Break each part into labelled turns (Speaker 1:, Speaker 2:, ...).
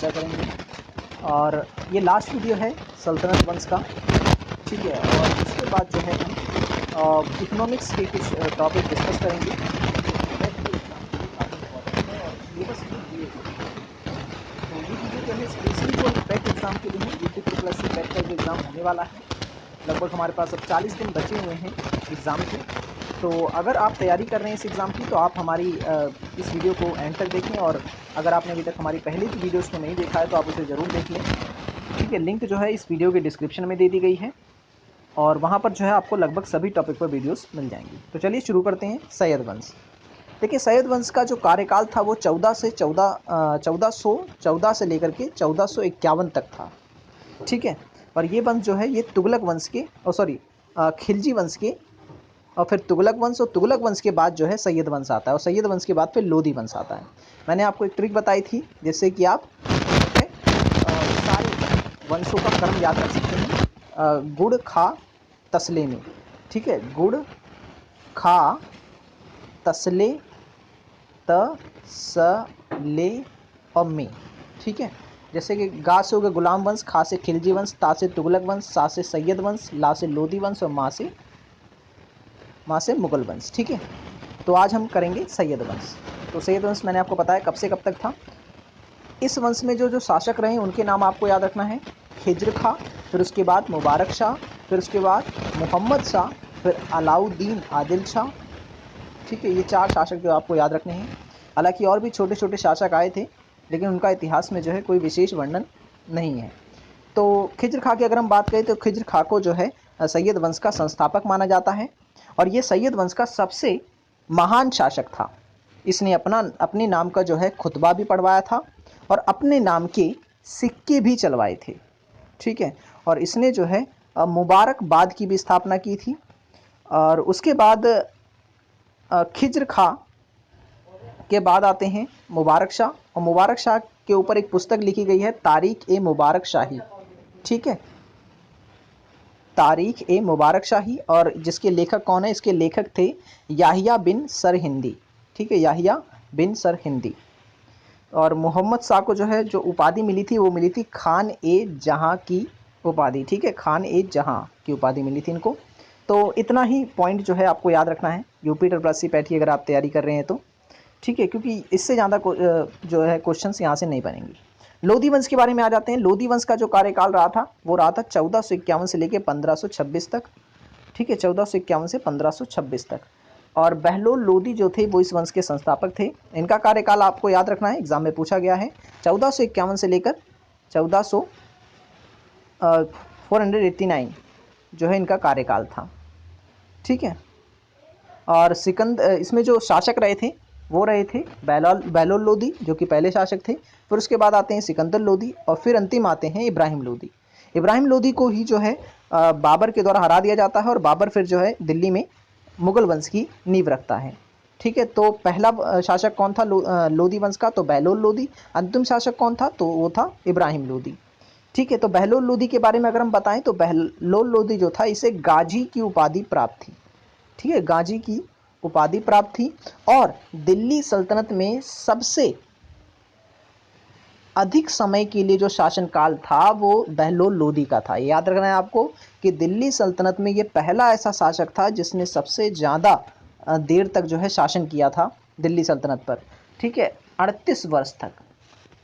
Speaker 1: चर्चा करेंगे। और ये लास्ट वीडियो है सल्तनत वंश का, ठीक है। और उसके बाद जो है हम इकोनॉमिक्स के कुछ टॉपिक डिस्कस करेंगे। सिलेबस भी दिए गए, तो ये वीडियो जो है स्पेशली वो पेट एग्ज़ाम के लिए है। यूपी ट्रिपल एस पेट का जो एग्ज़ाम होने वाला है, लगभग हमारे पास अब 40 दिन बचे हुए हैं एग्ज़ाम के। तो अगर आप तैयारी कर रहे हैं इस एग्ज़ाम की, तो आप हमारी इस वीडियो को एंड तक देखें। और अगर आपने अभी तक हमारी पहले की वीडियोस को नहीं देखा है तो आप उसे ज़रूर देख लें, ठीक है। लिंक जो है इस वीडियो के डिस्क्रिप्शन में दे दी गई है, और वहाँ पर जो है आपको लगभग सभी टॉपिक पर वीडियोस मिल जाएंगी। तो चलिए शुरू करते हैं। सैयद वंश। देखिए, सैयद वंश का जो कार्यकाल था वो 1414 से लेकर के 1451 तक था, ठीक है। और ये वंश जो है ये तुगलक वंश के खिलजी वंश के, और फिर तुगलक वंश, और तुगलक वंश के बाद जो है सैयद वंश आता है, और सैयद वंश के बाद फिर लोधी वंश आता है। मैंने आपको एक ट्रिक बताई थी जिससे कि आप सारे वंशों का क्रम याद रख सकते हैं। गुड़ खा तसले में, ठीक है। गुड़ खा तसले तसले और में, ठीक है। जैसे कि गा से हो गया गुलाम वंश, खा से खिलजी वंश, ता से तुगलक वंश, सा से सैयद वंश, ला से लोधी वंश, और माँ से मुगल वंश, ठीक है। तो आज हम करेंगे सैयद वंश। तो सैयद वंश मैंने आपको बताया कब से कब तक था। इस वंश में जो शासक रहे उनके नाम आपको याद रखना है। खिज्र खा, फिर उसके बाद मुबारक शाह, फिर उसके बाद मोहम्मद शाह, फिर अलाउद्दीन आदिल शाह, ठीक है। ये 4 शासक जो आपको याद रखने हैं। हालांकि और भी छोटे छोटे शासक आए थे, लेकिन उनका इतिहास में जो है कोई विशेष वर्णन नहीं है। तो खिज्र खा की अगर हम बात करें तो खिज्र खा को जो है सैयद वंश का संस्थापक माना जाता है, और ये सैयद वंश का सबसे महान शासक था। इसने अपने नाम का जो है खुतबा भी पढ़वाया था, और अपने नाम के सिक्के भी चलवाए थे, ठीक है। और इसने जो है मुबारकबाद की भी स्थापना की थी। और उसके बाद खिज्र खा के बाद आते हैं मुबारक शाह, और मुबारक शाह के ऊपर एक पुस्तक लिखी गई है, तारीख ए मुबारक शाही, ठीक है। तारीख ए मुबारक शाही, और जिसके लेखक कौन है? इसके लेखक थे याहिया बिन सरहिंदी, ठीक है, याहिया बिन सरहिंदी। और मोहम्मद शाह को जो है जो उपाधि मिली थी वो मिली थी खान ए जहां की उपाधि, ठीक है, खान ए जहां की उपाधि मिली थी इनको। तो इतना ही पॉइंट जो है आपको याद रखना है यूपी ट्रिपल एस पैट की अगर आप तैयारी कर रहे हैं तो, ठीक है, क्योंकि इससे ज़्यादा जो है क्वेश्चंस यहाँ से नहीं बनेंगे। लोधी वंश के बारे में आ जाते हैं। लोधी वंश का जो कार्यकाल रहा था वो रहा था 1451 से लेकर 1526 तक, ठीक है, 1451 से 1526 तक। और बहलोल लोधी जो थे वो इस वंश के संस्थापक थे। इनका कार्यकाल आपको याद रखना है, एग्जाम में पूछा गया है। 1451 से लेकर 489 जो है इनका कार्यकाल था, ठीक है। और इसमें जो शासक रहे थे वो रहे थे बहलोल लोधी, जो कि पहले शासक थे। फिर उसके बाद आते हैं सिकंदर लोधी, और फिर अंतिम आते हैं इब्राहिम लोधी। इब्राहिम लोधी को ही जो है बाबर के द्वारा हरा दिया जाता है, और बाबर फिर जो है दिल्ली में मुगल वंश की नींव रखता है, ठीक है। तो पहला शासक कौन था लोधी वंश का? तो बहलोल लोधी। अंतिम शासक कौन था? तो वो था इब्राहिम लोधी, ठीक है। तो बहलोल लोधी के बारे में अगर हम बताएं तो बहलोल लोधी जो था इसे गाजी की उपाधि प्राप्त थी, ठीक है, गाजी की उपाधि प्राप्त थी। और दिल्ली सल्तनत में सबसे अधिक समय के लिए जो शासनकाल था वो बहलोल लोधी का था। याद रखना है आपको कि दिल्ली सल्तनत में ये पहला ऐसा शासक था जिसने सबसे ज़्यादा देर तक जो है शासन किया था दिल्ली सल्तनत पर, ठीक है, 38 वर्ष तक,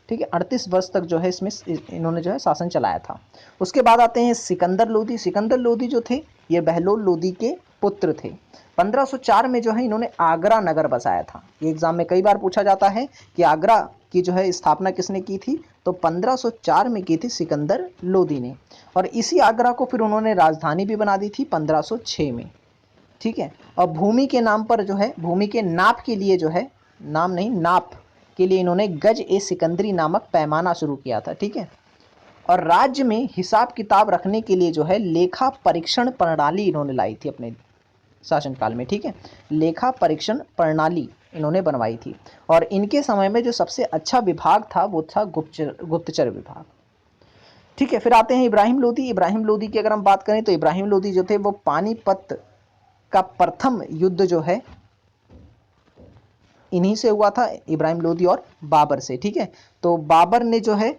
Speaker 1: ठीक है, 38 वर्ष तक जो है इसमें इन्होंने जो है शासन चलाया था। उसके बाद आते हैं सिकंदर लोधी। सिकंदर लोधी जो थे ये बहलोल लोधी के पुत्र थे। 1504 में जो है इन्होंने आगरा नगर बसाया था। ये एग्जाम में कई बार पूछा जाता है कि आगरा की जो है स्थापना किसने की थी? तो 1504 में की थी सिकंदर लोधी ने। और इसी आगरा को फिर उन्होंने राजधानी भी बना दी थी 1506 में, ठीक है। और भूमि के नाम पर जो है, भूमि के नाप के लिए जो है, नाम नहीं नाप के लिए इन्होंने गज ए सिकंदरी नामक पैमाना शुरू किया था, ठीक है। और राज्य में हिसाब किताब रखने के लिए जो है लेखा परीक्षण प्रणाली इन्होंने लाई थी अपने शासनकाल में, ठीक है। लेखा परीक्षण प्रणाली इन्होंने बनवाई थी। और इनके समय में जो सबसे अच्छा विभाग था वो था गुप्तचर विभाग, ठीक है। फिर आते हैं इब्राहिम लोधी। इब्राहिम लोधी की अगर हम बात करें तो इब्राहिम लोधी जो थे वो पानीपत का प्रथम युद्ध जो है इन्हीं से हुआ था, इब्राहिम लोधी और बाबर से, ठीक है। तो बाबर ने जो है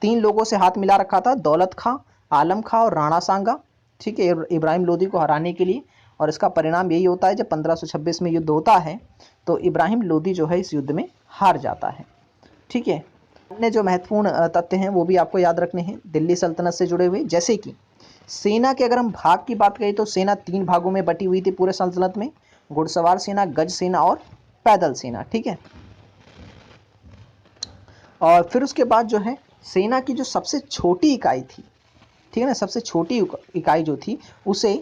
Speaker 1: 3 लोगों से हाथ मिला रखा था, दौलत खां, आलम खां और राणा सांगा, ठीक है, इब्राहिम लोदी को हराने के लिए। और इसका परिणाम यही होता है, जब 1526 में युद्ध होता है तो इब्राहिम लोदी जो है इस युद्ध में हार जाता है, ठीक है। अन्य जो महत्वपूर्ण तथ्य हैं वो भी आपको याद रखने हैं दिल्ली सल्तनत से जुड़े हुए, जैसे कि सेना के अगर हम भाग की बात करें तो सेना 3 भागों में बटी हुई थी पूरे सल्तनत में, घुड़सवार सेना, गज सेना और पैदल सेना, ठीक है। और फिर उसके बाद जो है सेना की जो सबसे छोटी इकाई थी, ठीक है ना, सबसे छोटी इकाई जो थी उसे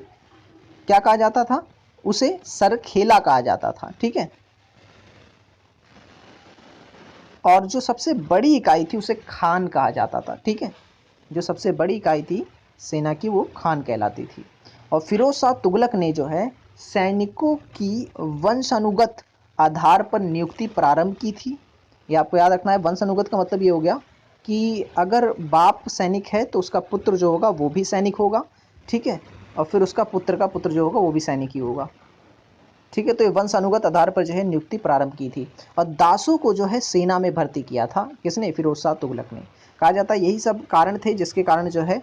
Speaker 1: क्या कहा जाता था, उसे सरखेला कहा जाता था, ठीक है। और जो सबसे बड़ी इकाई थी उसे खान कहा जाता था, ठीक है। जो सबसे बड़ी इकाई थी सेना की वो खान कहलाती थी। और फिरोज शाह तुगलक ने जो है सैनिकों की वंशानुगत आधार पर नियुक्ति प्रारंभ की थी। ये आपको याद रखना है। वंशानुगत का मतलब ये हो गया कि अगर बाप सैनिक है तो उसका पुत्र जो होगा वो भी सैनिक होगा, ठीक है, और फिर उसका पुत्र का पुत्र जो होगा वो भी सैनिक ही होगा, ठीक है। तो ये वंशानुगत आधार पर जो है नियुक्ति प्रारंभ की थी। और दासों को जो है सेना में भर्ती किया था किसने, फिरोज शाह तुगलक ने। कहा जाता है यही सब कारण थे जिसके कारण जो है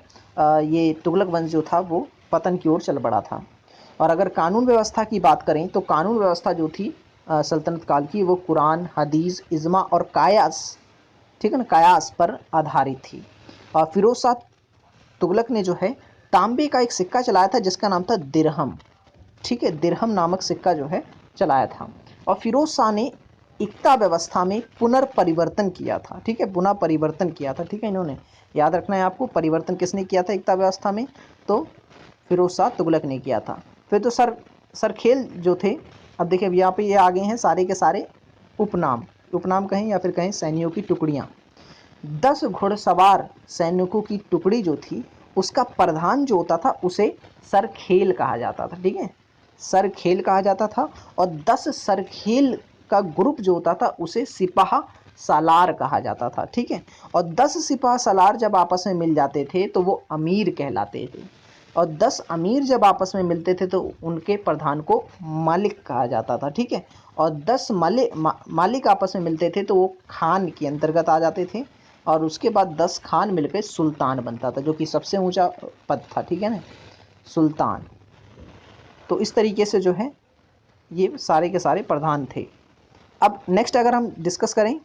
Speaker 1: ये तुगलक वंश जो था वो पतन की ओर चल पड़ा था। और अगर कानून व्यवस्था की बात करें तो कानून व्यवस्था जो थी सल्तनत काल की वो कुरान, हदीस, इज्मा और कायास, ठीक है ना, कायास पर आधारित थी। और फिरोज शाह तुगलक ने जो है तांबे का एक सिक्का चलाया था जिसका नाम था दिरहम, ठीक है, दिरहम नामक सिक्का जो है चलाया था। और फिरोज शाह ने इक्ता व्यवस्था में पुनर्परिवर्तन किया था, ठीक है, पुनः परिवर्तन किया था, ठीक है। इन्होंने याद रखना है आपको, परिवर्तन किसने किया था इक्ता व्यवस्था में, तो फिरोज शाह तुगलक ने किया था। फिर तो सरखेल जो थे, अब देखिए अब यहाँ पे ये आ गए हैं सारे के सारे उपनाम, उपनाम कहें या फिर कहें सैनिकों की टुकड़ियाँ। 10 घुड़सवार सैनिकों की टुकड़ी जो थी उसका प्रधान जो होता था उसे सरखेल कहा जाता था, ठीक है, सरखेल कहा जाता था। और 10 सरखेल का ग्रुप जो होता था उसे सिपाह सालार कहा जाता था, ठीक है। और 10 सिपाह सालार जब आपस में मिल जाते थे तो वो अमीर कहलाते थे। और 10 अमीर जब आपस में मिलते थे तो उनके प्रधान को मालिक कहा जाता था, ठीक है। और 10 मालिक आपस में मिलते थे तो वो खान के अंतर्गत आ जाते थे। और उसके बाद 10 खान मिलकर सुल्तान बनता था जो कि सबसे ऊंचा पद था, ठीक है ना, सुल्तान। तो इस तरीके से जो है ये सारे के सारे प्रधान थे। अब नेक्स्ट अगर हम डिस्कस करें,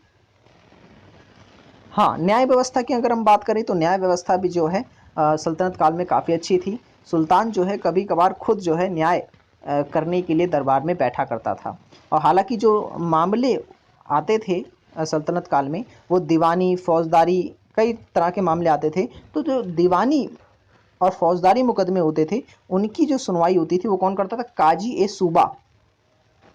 Speaker 1: हाँ, न्याय व्यवस्था की अगर हम बात करें तो न्याय व्यवस्था भी जो है सल्तनत काल में काफ़ी अच्छी थी। सुल्तान जो है कभी कभार खुद जो है न्याय करने के लिए दरबार में बैठा करता था। और हालांकि जो मामले आते थे सल्तनत काल में वो दीवानी, फौजदारी, कई तरह के मामले आते थे। तो जो दीवानी और फौजदारी मुकदमे होते थे उनकी जो सुनवाई होती थी वो कौन करता था, काजी ए सूबा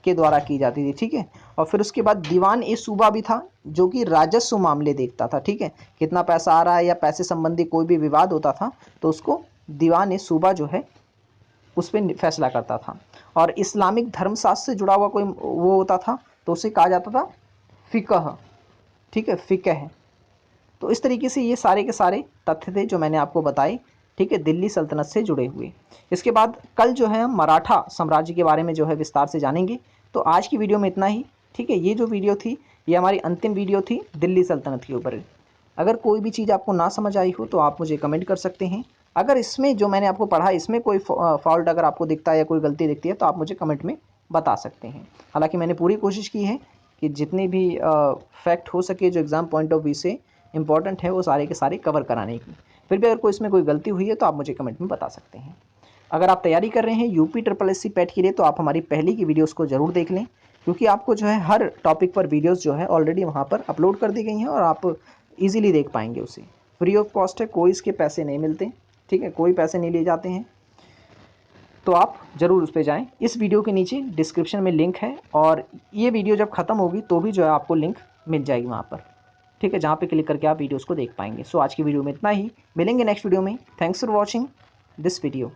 Speaker 1: के द्वारा की जाती थी, ठीक है। और फिर उसके बाद दीवान ए सूबा भी था जो कि राजस्व मामले देखता था, ठीक है, कितना पैसा आ रहा है या पैसे संबंधी कोई भी विवाद होता था तो उसको दीवान ए सूबा जो है उस पर फैसला करता था। और इस्लामिक धर्मशास्त्र से जुड़ा हुआ कोई वो होता था तो उसे कहा जाता था फ़िक़ह, ठीक है, फ़िक़ह। तो इस तरीके से ये सारे के सारे तथ्य थे जो मैंने आपको बताए, ठीक है, दिल्ली सल्तनत से जुड़े हुए। इसके बाद कल जो है हम मराठा साम्राज्य के बारे में जो है विस्तार से जानेंगे। तो आज की वीडियो में इतना ही, ठीक है। ये जो वीडियो थी ये हमारी अंतिम वीडियो थी दिल्ली सल्तनत के ऊपर। अगर कोई भी चीज़ आपको ना समझ आई हो तो आप मुझे कमेंट कर सकते हैं। अगर इसमें जो मैंने आपको पढ़ा इसमें कोई फॉल्ट अगर आपको दिखता है या कोई गलती दिखती है तो आप मुझे कमेंट में बता सकते हैं। हालांकि मैंने पूरी कोशिश की है कि जितनी भी फैक्ट हो सके जो एग्ज़ाम पॉइंट ऑफ व्यू से इंपॉर्टेंट है वो सारे के सारे कवर कराने की। फिर भी अगर कोई इसमें कोई गलती हुई है तो आप मुझे कमेंट में बता सकते हैं। अगर आप तैयारी कर रहे हैं यूपी SSC पैट के लिए तो आप हमारी पहले की वीडियोस को ज़रूर देख लें, क्योंकि आपको जो है हर टॉपिक पर वीडियोस जो है ऑलरेडी वहाँ पर अपलोड कर दी गई हैं और आप इजीली देख पाएंगे उसे। फ्री ऑफ कॉस्ट है, कोई इसके पैसे नहीं मिलते, ठीक है, कोई पैसे नहीं लिए जाते हैं। तो आप ज़रूर उस पर जाएँ। इस वीडियो के नीचे डिस्क्रिप्शन में लिंक है और ये वीडियो जब ख़त्म होगी तो भी जो है आपको लिंक मिल जाएगी वहाँ पर, ठीक है, जहाँ पे क्लिक करके आप वीडियोस को देख पाएंगे। सो आज की वीडियो में इतना ही, मिलेंगे नेक्स्ट वीडियो में। Thanks for watching this video.